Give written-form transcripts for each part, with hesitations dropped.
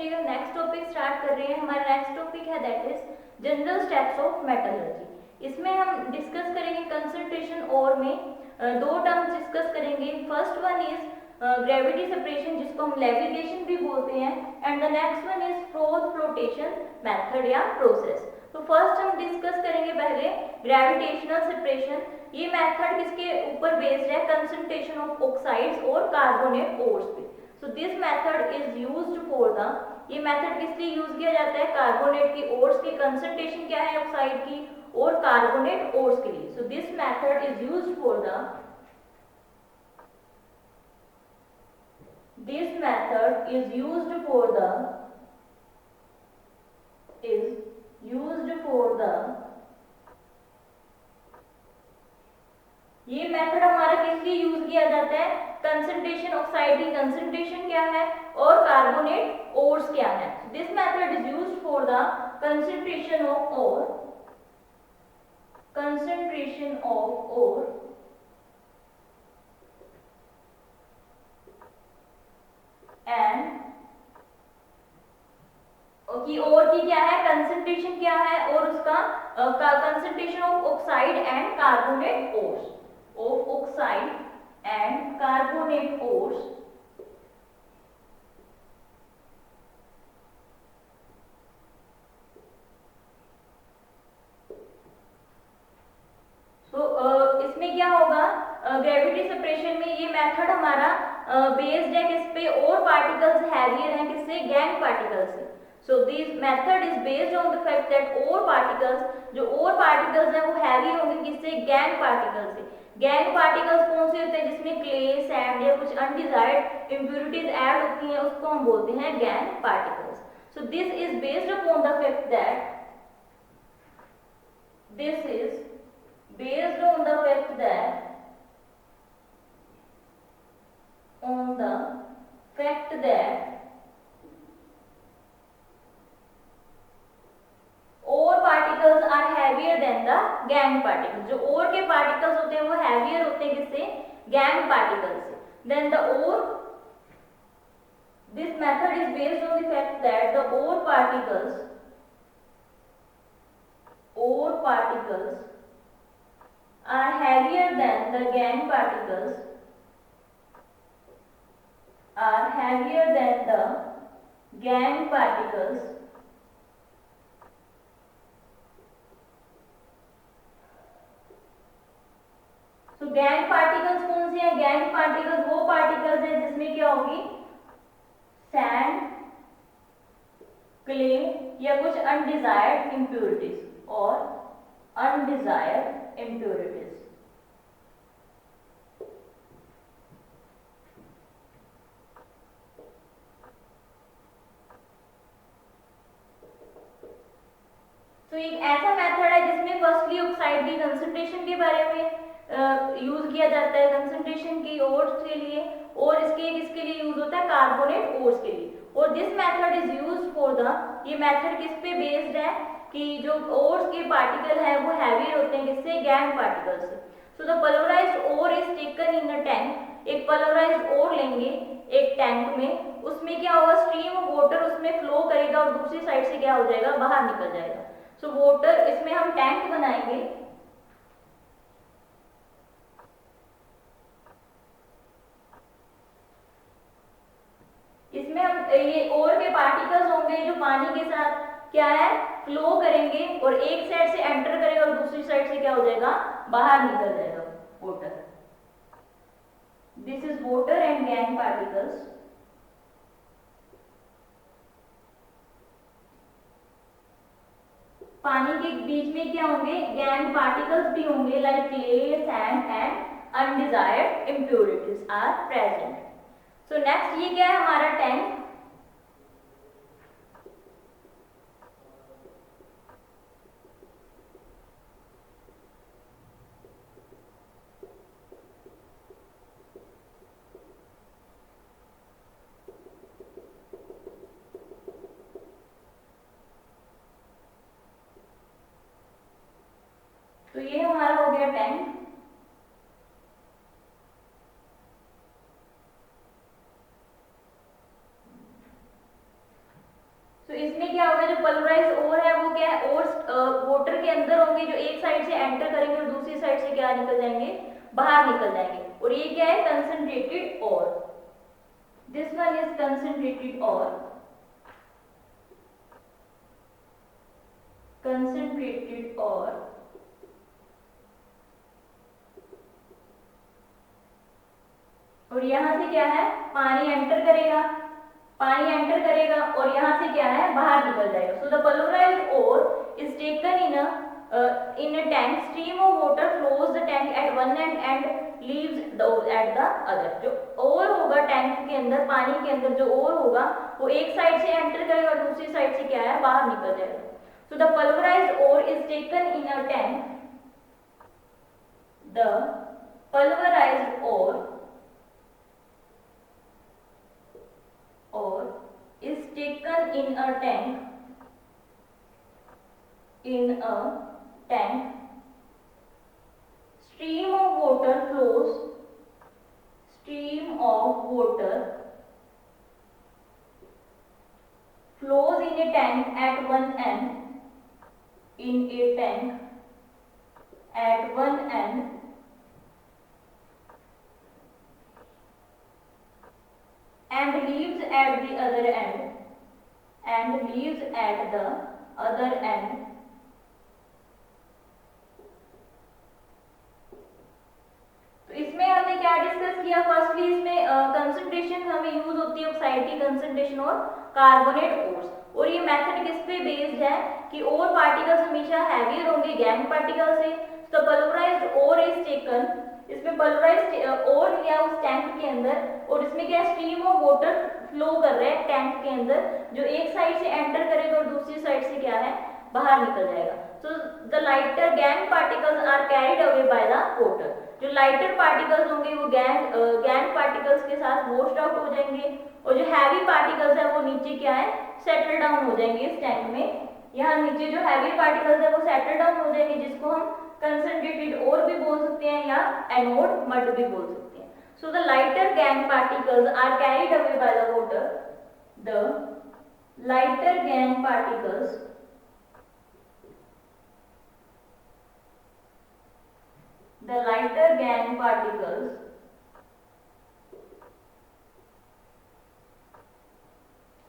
चलिए next topic start कर रहे हैं। हमारा नेक्स्ट टॉपिक है that is general steps of metallurgy. इसमें हम डिस्कस करेंगे कंसंट्रेशन और में दो टर्म्स डिस्कस करेंगे। First one is gravity separation, जिसको हम लेविगेशन भी बोलते हैं, and the next one is froth flotation method या प्रोसेस। तो फर्स्ट हम डिस्कस करेंगे पहले ग्रेविटेशनल सेपरेशन। ये मेथड किसके ऊपर बेस्ड है? कंसंट्रेशन ऑफ ऑक्साइड्स और कार्बोनेट ओर्स पे। So this method is used for the, ये मेथड किस लिए यूज किया जाता है? कार्बोनेट की ओर्स की कंसंट्रेशन क्या है ऑक्साइड की और कार्बोनेट ओर्स के लिए। So this method is used for the, this method is used for the ये मेथड हमारा किस लिए यूज किया जाता है? कंसंट्रेशन, ऑक्साइड की कंसंट्रेशन क्या है और कार्बोनेट ओर्स क्या है। This method is used for the concentration of ore and की और की क्या है? कंसंट्रेशन क्या है और उसका concentration of oxide and carbonate ores, of oxide and carbonate ores इसमें क्या होगा? ग्रेविटी सेपरेशन में ये मेथड हमारा बेस्ड है किस पे? और पार्टिकल्स हैवियर हैं किससे? गैंग पार्टिकल्स से। So this method is based on the fact that और पार्टिकल्स, जो और पार्टिकल्स हैं वो हैवी होंगे किससे? गैंग पार्टिकल्स से। गैंग पार्टिकल्स कौन से होते हैं? जिसमें क्ले, सैंड या कुछ अनडिजायर्ड इम्प्यूरिटीज ऐड होती हैं, उसको हम बोलते हैं gangue particles. So this is based upon the fact that this is based on the fact that ore particles are heavier than the gangue particles. जो और के पार्टिकल्स होते हैं वो हैवियर होते हैं किससे? गैंग पार्टिकल्स से। Then the ore, this method is based on the fact that the ore particles are heavier than the gang particles, तो गैंग पार्टिकल्स कौन से हैं? गैंग पार्टिकल्स वो पार्टिकल्स हैं जिसमें क्या होगी? सैंड, क्ले या कुछ अनडिजायर्ड इम्प्यूरिटीज और अनडिजायर्ड इम्प्यूरिटीज। तो एक ऐसा मेथड है जिसमें फर्स्टली ऑक्साइड की कंसंट्रेशन के बारे में यूज किया जाता है, कंसंट्रेशन की ओर्स के लिए, और इसके किसके लिए यूज होता है? कार्बोनेट ओर्स के लिए। और this method is used for the, ये मेथड किस पे बेस्ड है कि जो ओर्स के पार्टिकल है वो हैवी होते हैं किससे? गैंग पार्टिकल से। So the pulverized ore is taken in a tank. एक पल्वराइज्ड ओर लेंगे एक टैंक में, उसमें क्या होगा? स्ट्रीम ऑफ वाटर उसमें फ्लो करेगा और दूसरी साइड से क्या हो जाएगा? बाहर निकल जाएगा। सो वाटर, इसमें हम टैंक बनाएंगे, इसमें हम ये ओर के पार्टिकल्स होंगे जो पानी के साथ क्या है? फ्लो करेंगे और एक साइड से एंटर करेगा और दूसरी साइड से क्या हो जाएगा? बाहर निकल जाएगा water. This is water and gang particles. पानी के बीच में क्या होंगे? गैंग पार्टिकल्स भी होंगे, like clay, sand and undesired impurities are present. So next ये क्या है हमारा? टैंक। तो ये हमारा हो गया टैंक। इसमें क्या होगा, जो पल्वराइज्ड ओर है वो क्या है, ओर्स वाटर के अंदर होंगे, जो एक साइड से एंटर करेंगे और दूसरी साइड से क्या निकल जाएंगे, बाहर निकल जाएंगे। और ये क्या है, concentrated ore. This one is concentrated ore, concentrated ore. और यहां से क्या है, पानी एंटर करेगा, पानी एंटर करेगा और यहां से क्या है, बाहर निकल जाएगा। So the pulverized ore is taken in a tank, stream of water flows the tank at one end and leaves the at the other। जो ओर होगा टैंक के अंदर, पानी के अंदर जो ओर होगा वो एक साइड से एंटर करेगा और दूसरी साइड से क्या है, बाहर निकल जाएगा। So the pulverized ore is taken in a tank, the pulverized ore is taken in a tank, stream of water flows, in a tank at one end, and leaves at the other end, तो इसमें हमने क्या discuss किया, firstly इसमें concentration हमें use होती है oxide की कंसंट्रेशन और कार्बोनेट ओर्स। और ये मेथड किस पे बेस्ड है कि ओर पार्टिकल्स हमेशा हैवियर होंगे गैंग पार्टिकल से। तो पल्वराइज्ड ओर इज टेकन, इसमें पल्वराइज्ड ओर लिया उस टैंक के अंदर और इसमें क्या स्ट्रीम ऑफ वाटर फ्लो कर रहा है टैंक के अंदर, जो एक साइड से एंटर करेगा और दूसरी साइड से क्या है, बाहर निकल जाएगा। So the lighter gangue particles are carried away by the water. जो लाइटर पार्टिकल्स होंगे वो गैंग पार्टिकल्स के साथ वॉश्ड आउट हो जाएंगे और जो हैवी पार्टिकल्स है वो नीचे क्या है, सेटल डाउन हो जाएंगे इस टैंक में। यहाँ नीचे जो हैवी पार्टिकल्स है वो सेटल डाउन हो जाएंगे, जिसको हम कंसंट्रेटेड ओर भी बोल सकते हैं या एनोड मड भी बोल सकते हैं। So the lighter gangue particles are carried away by the water, the lighter gangue particles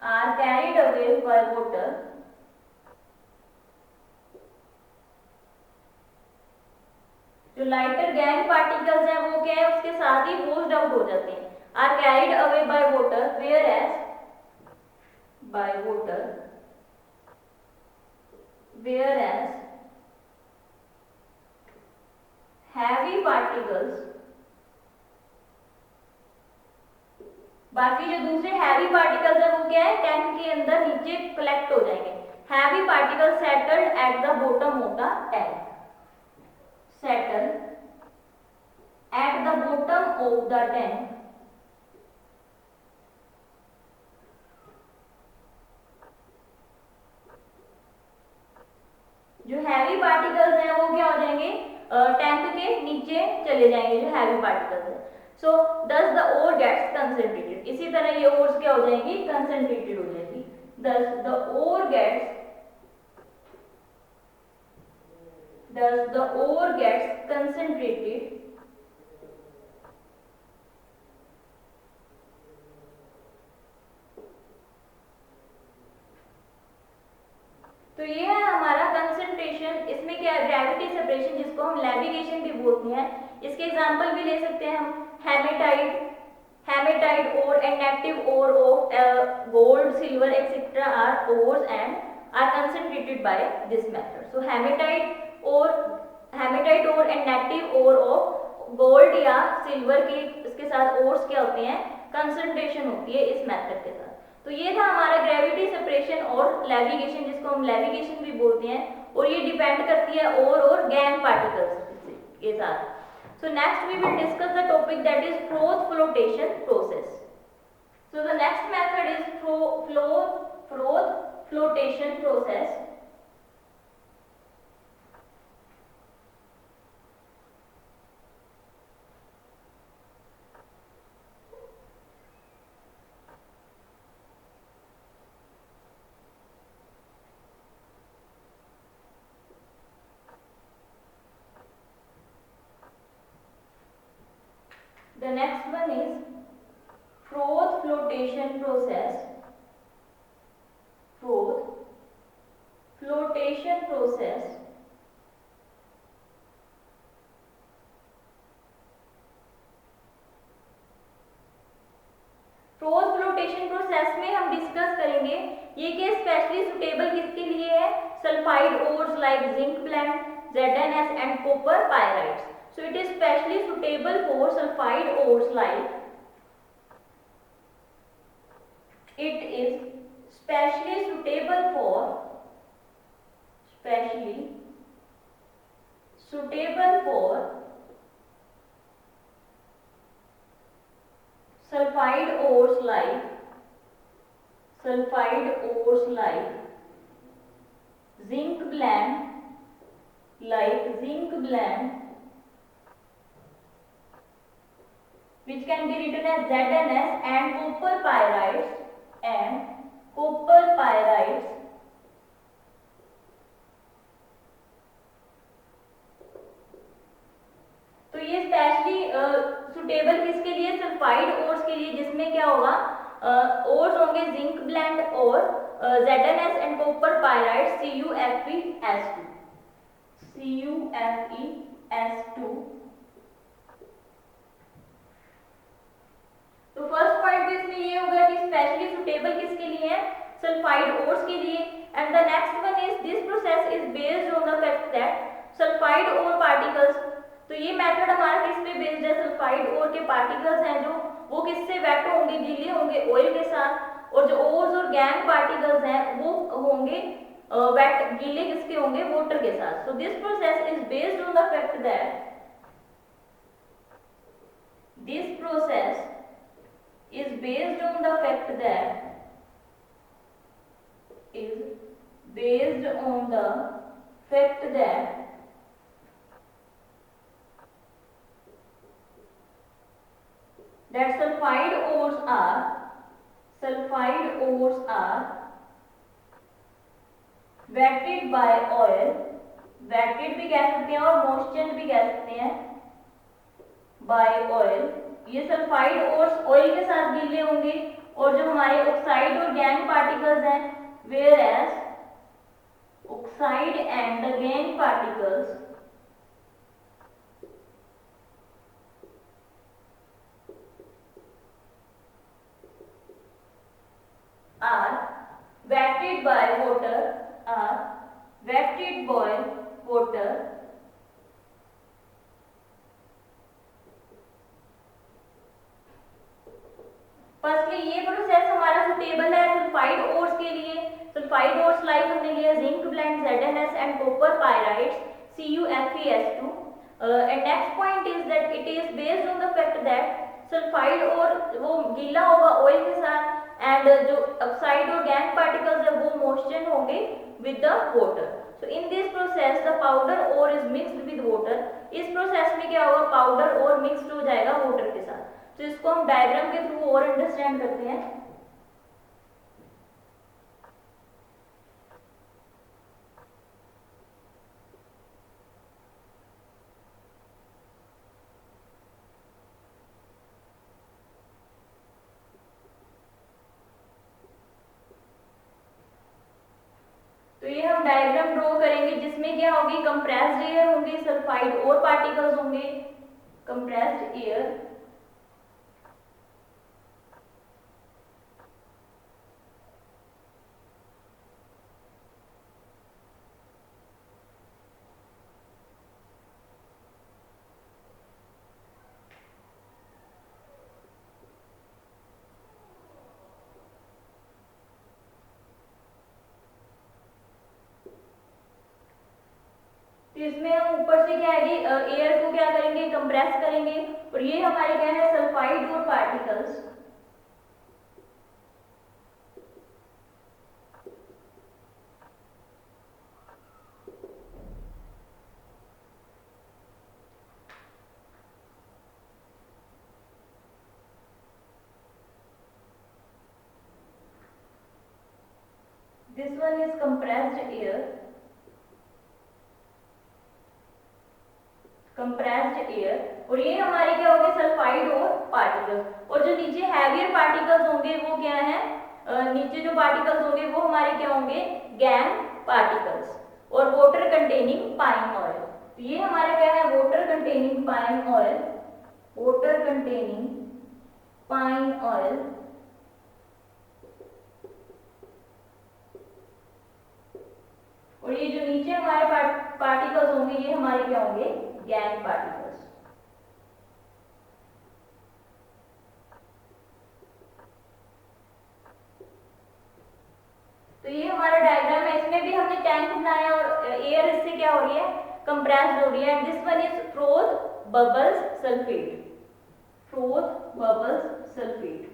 are carried away by water, जो लाइटर गैंग पार्टिकल्स हैं वो क्या है, उसके साथ ही वॉश्ड आउट हो जाते हैं, are carried away by water, whereas heavy particles, बाकी जो दूसरे हैवी पार्टिकल्स है वो क्या है, टैंक के अंदर नीचे कलेक्ट हो जाएंगे। Heavy particles settled at the bottom of the tank, जो हैवी पार्टिकल्स हैं वो क्या हो जाएंगे, टैंक के नीचे चले जाएंगे जो हैवी पार्टिकल्स हैं। सो दस द ओर गेट्स कंसंट्रेटेड, इसी तरह ये ओर्स क्या हो जाएंगी, कंसंट्रेटेड हो जाएगी। दस द ओर गेट्स कंसंट्रेटेड तो ये है हमारा कंसंट्रेशन। इसमें क्या है, ग्रेविटी सेपरेशन, जिसको हम लेविगेशन भी बोलते हैं। इसके एग्जांपल भी ले सकते हैं हम, hematite ore and active ore of gold, silver etcetera are ores and are concentrated by this method. So hematite ore and active ore of gold या सिल्वर के इसके साथ ओर्स क्या होते हैं, कंसंट्रेशन होती है इस मेथड के साथ। तो ये था हमारा ग्रेविटी सेपरेशन और लेविगेशन, जिसको हम लेविगेशन भी बोलते हैं, और ये डिपेंड करती है ओर और गैंग पार्टिकल्स के साथ। So next we will discuss the topic that is froth flotation process. So the next method is froth flotation process. The next one is froth flotation process. Froth flotation process. Froth flotation process में हम discuss करेंगे ये case specially suitable किसके लिए है, sulphide ores like zinc blende, ZnS and copper pyrites. So it is specially suitable for sulfide ores like it is specially suitable for sulfide ores like zinc blende which can be written as ZnS and copper pyrites तो ये specially suitable किसके लिए, sulphide ores के लिए, जिसमें क्या होगा ores होंगे जिंक ब्लेंड और ZnS and copper pyrites CuFeS2. तो फर्स्ट पॉइंट तो इसमें ये होगा कि स्पेशली सुटेबल किसके लिए है, सल्फाइड ओर्स के लिए. And the next one is this process is based on the fact that sulphide ore particles. तो ये मेथड हमारा किस पे बेस्ड है, सल्फाइड ओर के पार्टिकल्स हैं जो वो किससे वेट होंगे, गीले होंगे ऑयल के साथ, और जो ओर्स और गैंग पार्टिकल्स हैं वो होंगे वेट गीले किसके होंगे, वाटर के साथ. So this process is based on the fact that that sulfide ores are wetted by oil, wetted भी कह सकते हैं और moistened भी कह सकते हैं by oil. ये सल्फाइड ओर्स ऑयल के साथ गीले होंगे और जो हमारे ऑक्साइड और गैंग पार्टिकल्स हैं, whereas oxide and the gangue particles are wetted by water. Firstly ये प्रोसेस हमारा सुटेबल है सल्फाइड ओर्स के लिए. सल्फाइड ओर्स लाइक हमने लिया zinc blende, ZnS and copper pyrites CuFeS2. And next point is that it is based on the fact that sulphide ore वो गीला होगा ऑयल के साथ एंड जो ऑक्साइड और गैंग पार्टिकल्स है वो मोइस्चर होंगे with the water. So in this process the powder ore is mixed with water. इस प्रोसेस में क्या होगा, पाउडर और मिक्स्ड हो जाएगा वाटर के साथ. तो इसको हम डायग्राम के थ्रू और अंडरस्टैंड करते हैं. तो ये हम डायग्राम ड्रॉ करेंगे जिसमें क्या होगी, कंप्रेस्ड एयर होंगे, सल्फाइड और पार्टिकल्स होंगे, कंप्रेस्ड एयर इसमें हम ऊपर से क्या है एयर को क्या करेंगे, कंप्रेस करेंगे, और ये हमारे क्या है सल्फाइड और particles. This one is compressed air. Compressed air और ये हमारे क्या होंगे सल्फाइड और पार्टिकल्स। और जो नीचे हैवियर पार्टिकल्स होंगे वो क्या है, नीचे जो पार्टिकल्स होंगे वो हमारे क्या होंगे गैम पार्टिकल्स। और वाटर कंटेनिंग पाइन ऑयल, तो ये हमारे क्या है water containing pine oil, water containing pine oil. और ये जो नीचे हमारे पार्टिकल्स होंगे ये हमारे क्या होंगे गैम पार्टिकल्स। तो ये हमारा डायग्राम है, इसमें भी हमने टैंक बनाया और एयर इससे क्या हो रही है कंप्रेस्ड हो रही है। And this one is froth bubbles sulphate, froth bubbles sulphate.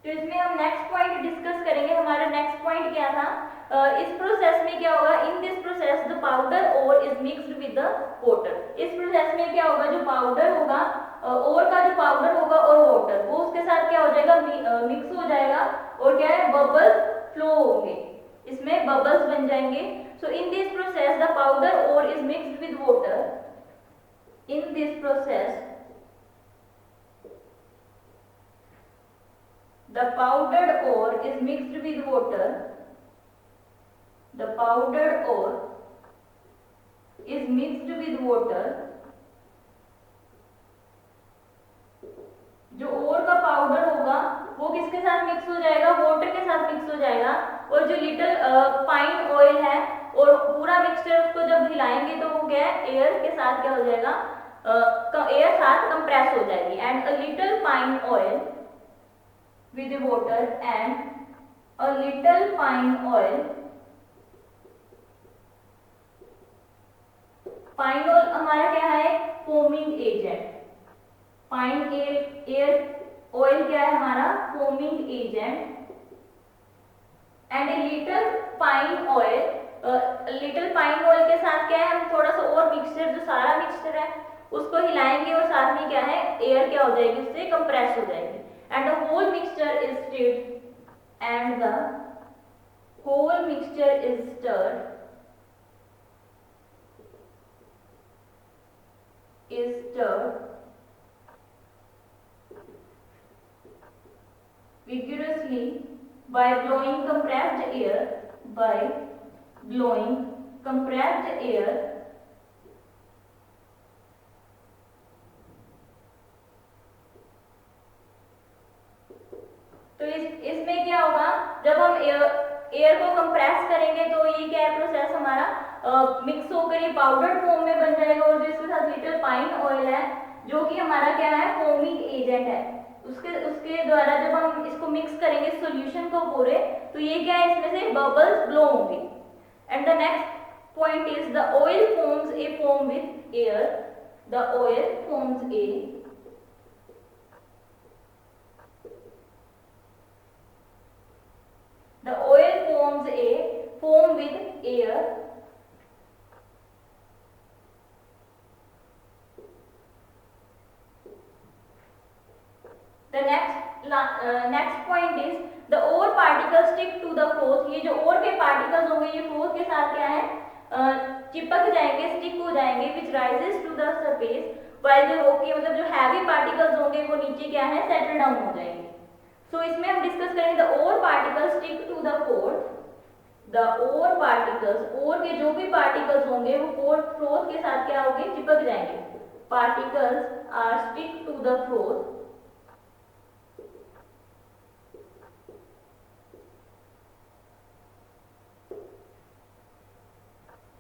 तो इसमें हम नेक्स्ट पॉइंट डिस्कस करेंगे। हमारा नेक्स्ट पॉइंट क्या था, इस प्रोसेस में क्या होगा, in this process the powder ore is mixed with the water. इस प्रोसेस में क्या होगा, जो पाउडर होगा और का जो पाउडर होगा और वाटर वो उसके साथ क्या हो जाएगा मिक्स हो जाएगा और क्या है बबल्स फ्लो होंगे, इसमें बबल्स बन जाएंगे। So in this process the powder ore is mixed with water, in this process the powdered ore is mixed with water, the powdered ore is mixed with water। जो ओर का powder होगा वो किसके साथ मिक्स हो जाएगा, वाटर के साथ मिक्स हो जाएगा। और जो लिटिल फाइन ऑयल है और पूरा मिक्सचर उसको जब हिलाएंगे तो वो क्या है एयर के साथ क्या हो जाएगा, एयर साथ कंप्रेस हो जाएगी। And a little fine oil with water and a little fine oil, fine oil हमारा क्या है foaming agent, fine air oil क्या है हमारा foaming agent. And a little fine oil, little fine oil के साथ क्या है हम थोड़ा सा और मिक्सचर, जो सारा मिक्सचर है उसको हिलाएंगे और साथ में क्या है एयर क्या हो जाएगी उससे कंप्रेस हो जाएगी। And the whole mixture is stirred, and the whole mixture is stirred, vigorously by blowing compressed air, by blowing compressed air तो इसमें क्या होगा, जब हम एयर को कंप्रेस करेंगे तो ये क्या है प्रोसेस हमारा मिक्स होकर ये पाउडर फॉर्म में बन जाएगा। और जो इसके साथ लिटिल फाइन ऑयल है जो कि हमारा क्या है फोमिंग एजेंट है, उसके द्वारा जब हम इसको मिक्स करेंगे सॉल्यूशन को पूरे, तो ये क्या है इसमें से बबल्स ब्लो होंगे। And the next point is the oil forms a foam with air, the oil forms a the oil forms a foam with air, the next point is the ore particles stick to the froth। ये जो ore के particles होंगे ये froth के साथ क्या है चिपक जाएंगे, स्टिक हो जाएंगे, which rises to the surface, while जो rocky मतलब जो heavy particles होंगे वो नीचे क्या है settle down हो जाएंगे। तो इसमें हम डिस्कस करेंगे the ore particles stick to the froth, the ore particles ore के जो भी पार्टिकल्स होंगे वो फ्रोथ के साथ क्या होंगे चिपक जाएंगे, particles are stick to the froth,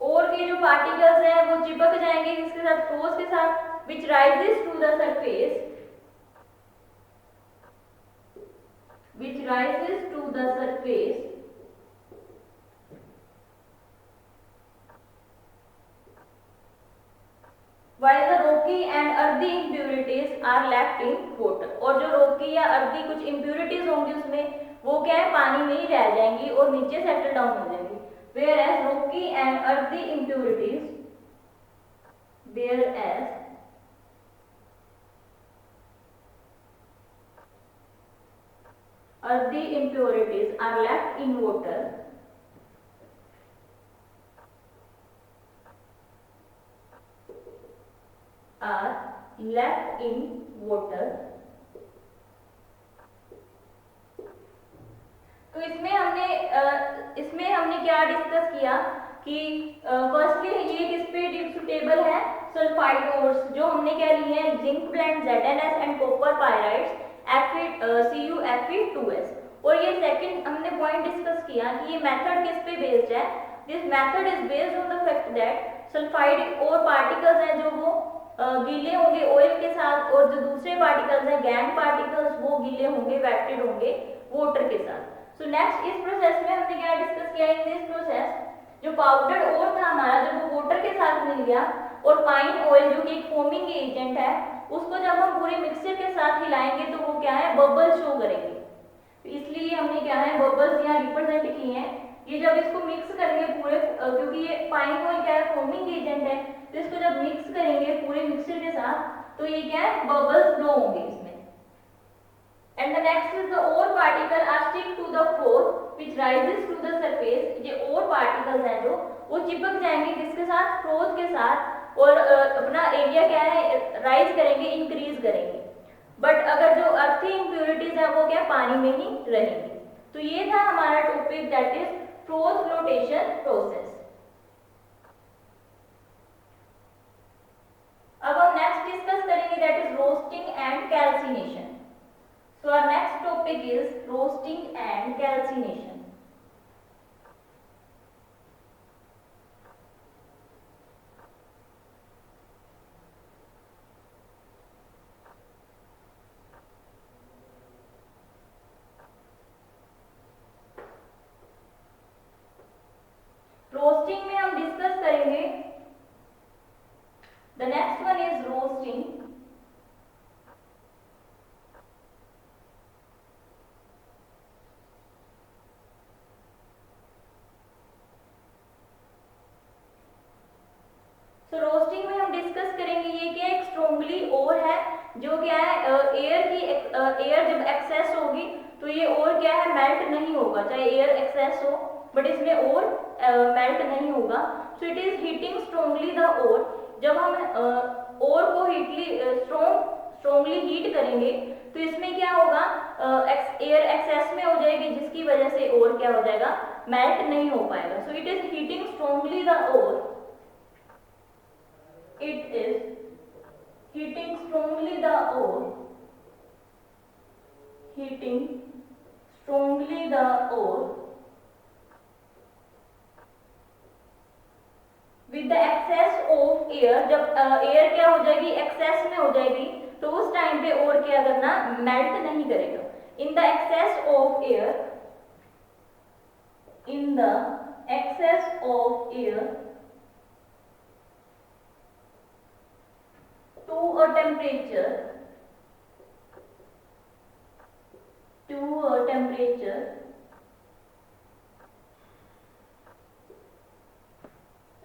ore के जो पार्टिकल्स हैं वो चिपक जाएंगे किसके साथ फ्रोथ के साथ, which rises to the surface, which rises to the surface, while the rocky and earthy impurities are left in water। और जो rocky या earthy कुछ impurities होंगी उसमें वो क्या है पानी में ही रह जाएंगी और नीचे सेटल डाउन हो जाएंगी। whereas rocky and earthy impurities, whereas earthy impurities are left in water, are left in water. तो इसमें हमने क्या डिस्कस किया कि फर्स्टली ये किस पे सुटेबल है, सल्फाइड ओर्स, जो हमने क्या लिए हैं, zinc blende ZnS and copper pyrites CuFe2S। और ये सेकंड हमने पॉइंट डिस्कस किया कि ये मेथड किस पे बेस्ड है। This method is based on the fact that sulphide और पार्टिकल्स हैं जो वो गीले होंगे ऑयल के साथ, और जो दूसरे पार्टिकल्स हैं गैंग पार्टिकल्स वो गीले होंगे, वेटेड होंगे वाटर के साथ। सो नेक्स्ट इस प्रोसेस में हमने क्या डिस्कस किया, इन दिस प्रोसेस जो पाउडर ओर था हमारा, जब वो वाटर के साथ मिल गया और पाइन ऑयल जो कि एक फोमिंग एजेंट है, उसको जब हम पूरे मिक्सचर के साथ हिलाएंगे तो वो क्या है, बबल शो करेंगे। तो इसलिए हमने क्या है, बबल्स यहाँ रिप्रेजेंट किए हैं। ये जब इसको मिक्स करेंगे पूरे, क्योंकि ये पाइन ऑयल क्या है, फोमिंग एजेंट है, तो इसको जब मिक्स करेंगे पूरे मिक्सचर के साथ तो ये क्या है, बबल्स फ्लो होंगे इसमें। And the next is the ore particle are stick to the froth which rises to the surface। ये ore particles हैं जो वो चिपक जाएंगे किसके साथ, फ्रोथ के साथ, और अपना एरिया क्या है, राइज करेंगे, इंक्रीज करेंगे। बट अगर जो अर्थी इम्प्योरिटीज है वो क्या, पानी में ही रहेंगी। तो ये था हमारा topic, that is froth flotation process. अब हम नेक्स्ट डिस्कस करेंगे, that is roasting and calcination. So our next topic is roasting and calcination. Roasting में हम डिस्कस करेंगे, the next one is roasting। तो रोस्टिंग में हम डिस्कस करेंगे, ये क्या एक स्ट्रॉन्गली ओर है, जो क्या है एयर जब एक्सेस होगी तो ये ओर क्या है, मेल्ट नहीं होगा, चाहे एयर एक्सेस हो, बट इसमें ओर मेल्ट नहीं होगा। So it is heating strongly the ore. जब हम ओर को स्ट्रॉन्गली हीट करेंगे तो इसमें क्या होगा, एयर एक्सेस में हो जाएगी, जिसकी वजह से ओर क्या हो जाएगा, मेल्ट नहीं हो पाएगा। So it is heating strongly the ore. It is heating strongly the ore, heating strongly the ore with the excess of air। जब एयर क्या हो जाएगी, एक्सेस में हो जाएगी, तो उस टाइम पे और क्या करना, मेल्ट नहीं करेगा। In the excess of air, in the excess of air to a temperature,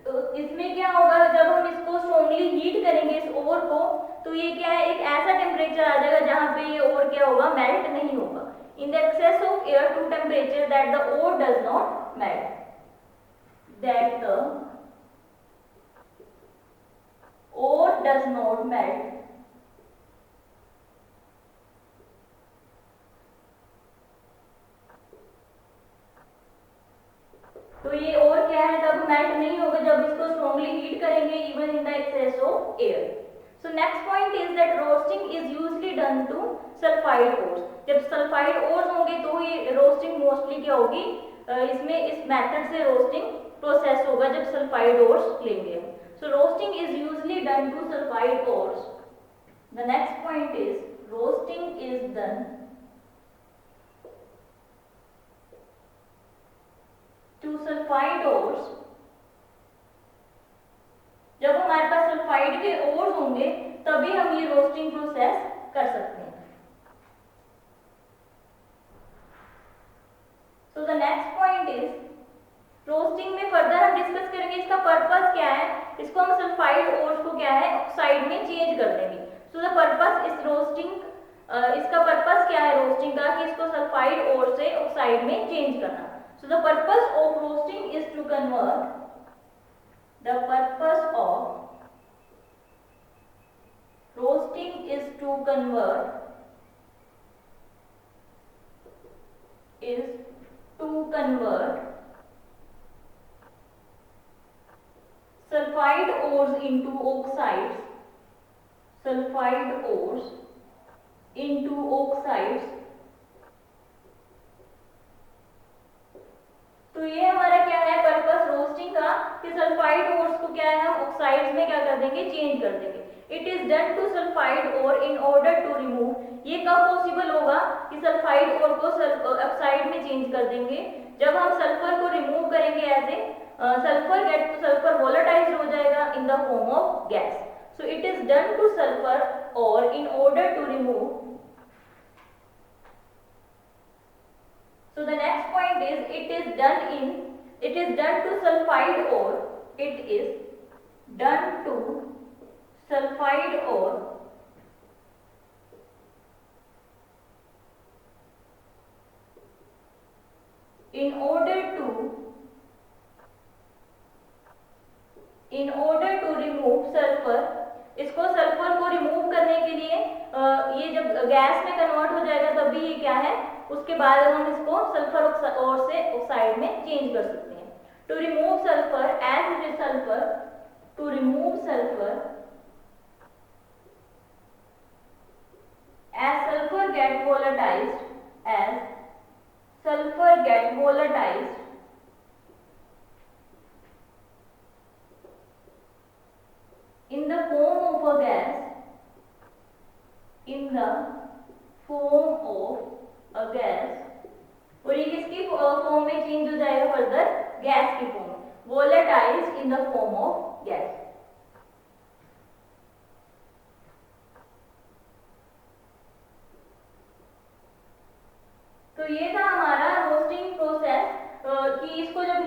तो इसमें क्या होगा, जब हम इसको स्ट्रॉन्गली हीट करेंगे इस ओर को, तो ये क्या है, एक ऐसा टेम्परेचर आ जाएगा जहां पे ये ओर क्या होगा, मेल्ट नहीं होगा। In the excess of air to temperature that the ore does not melt, that the ore does not melt। तो ये और क्या है, तब मेल्ट नहीं होगा जब इसको स्ट्रॉन्गली हीट करेंगे, even in the excess of air. So next point is that roasting is usually done to sulphide ores. जब सल्फाइड ओर्स होंगे तो ये रोस्टिंग मोस्टली क्या होगी, इसमें इस मेथड से रोस्टिंग प्रोसेस होगा जब सल्फाइड ओर्स लेंगे। So roasting is usually done to sulfide ores। The next point is roasting is done to sulfide ores। जब हमारे पास सल्फाइड के ओर्स होंगे तभी हम ये रोस्टिंग प्रोसेस कर सकते हैं। So the next point is roasting में फर्दर हम डिस्कस करेंगे इसका पर्पस क्या है। इसको हम सल्फाइड ओर्स को क्या है, ऑक्साइड में चेंज कर देंगे। सो द पर्पस इस रोस्टिंग, इसका पर्पस क्या है रोस्टिंग का, कि इसको सल्फाइड ओर से ऑक्साइड में चेंज करना। So the purpose of roasting is to convert, the purpose of roasting is to convert sulfide ores into oxides, तो ये हमारा क्या है पर्पस रोस्टिंग का कि सल्फाइड ओर्स को क्या है हम ऑक्साइड्स में क्या कर देंगे, चेंज कर देंगे। It is done to sulphide ore in order to remove, ये कब पॉसिबल होगा कि सल्फाइड ओर को ऑक्साइड में चेंज कर देंगे, जब हम सल्फर को रिमूव करेंगे एज ए सल्फर वोलेटाइज हो जाएगा in the form of gas. So it is done to sulphur ore in order to remove. So the next point is it is done to sulfide ore. It is done to sulfide ore in order to remove sulfur। इसको sulphur को remove करने के लिए ये जब gas में convert हो जाएगा तभी ये क्या है, उसके बाद हम इसको सल्फर और से ऑक्साइड में चेंज कर सकते हैं। To remove sulphur as sulfur get volatilized in the form of a gas, और ये किसकी फॉर्म में चेंज हो जाएगा फर्दर, गैस की form, volatilise in the form of gas. तो ये था हमारा रोस्टिंग प्रोसेस कि इसको जब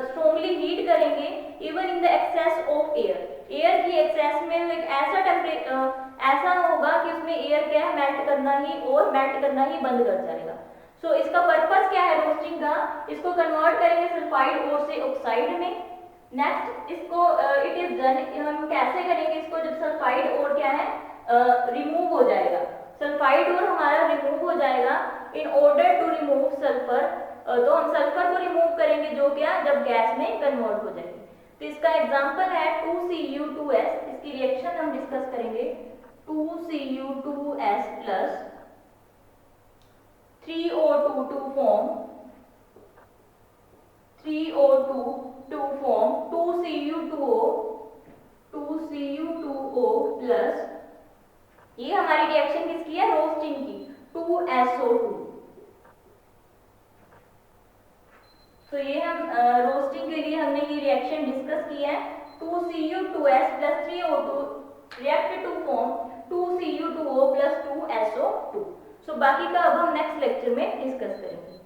स्ट्रॉन्गली हीट करेंगे even in the excess of air की एक्सेस में एक ऐसा होगा कि उसमें एयर क्या है मेल्ट करना ही बंद कर जाएगा। सो इसका पर्पस क्या है रोस्टिंग का, इसको कन्वर्ट करेंगे सल्फाइड ओर से ऑक्साइड में। नेक्स्ट इसको इट इज डन, हम कैसे करेंगे इसको, जब सल्फाइड ओर क्या है रिमूव हो जाएगा, सल्फाइड ओर हमारा रिमूव हो जाएगा in order to remove sulphur, तो हम सल्फर को रिमूव करेंगे जो क्या जब गैस में कन्वर्ट हो जाएगी। तो इसका एग्जांपल है 2Cu2s, इसकी रिएक्शन हम डिस्कस करेंगे। 2Cu2s plus 3O2 to form 2Cu2O plus ये हमारी रिएक्शन किसकी है, रोस्टिंग की, 2SO2। तो ये हम रोस्टिंग के लिए हमने ये रिएक्शन डिस्कस की है। 2Cu2s plus 3O2 react to form 2Cu2O plus 2SO2। सो बाकी का अब हम नेक्स्ट लेक्चर में डिस्कस करेंगे।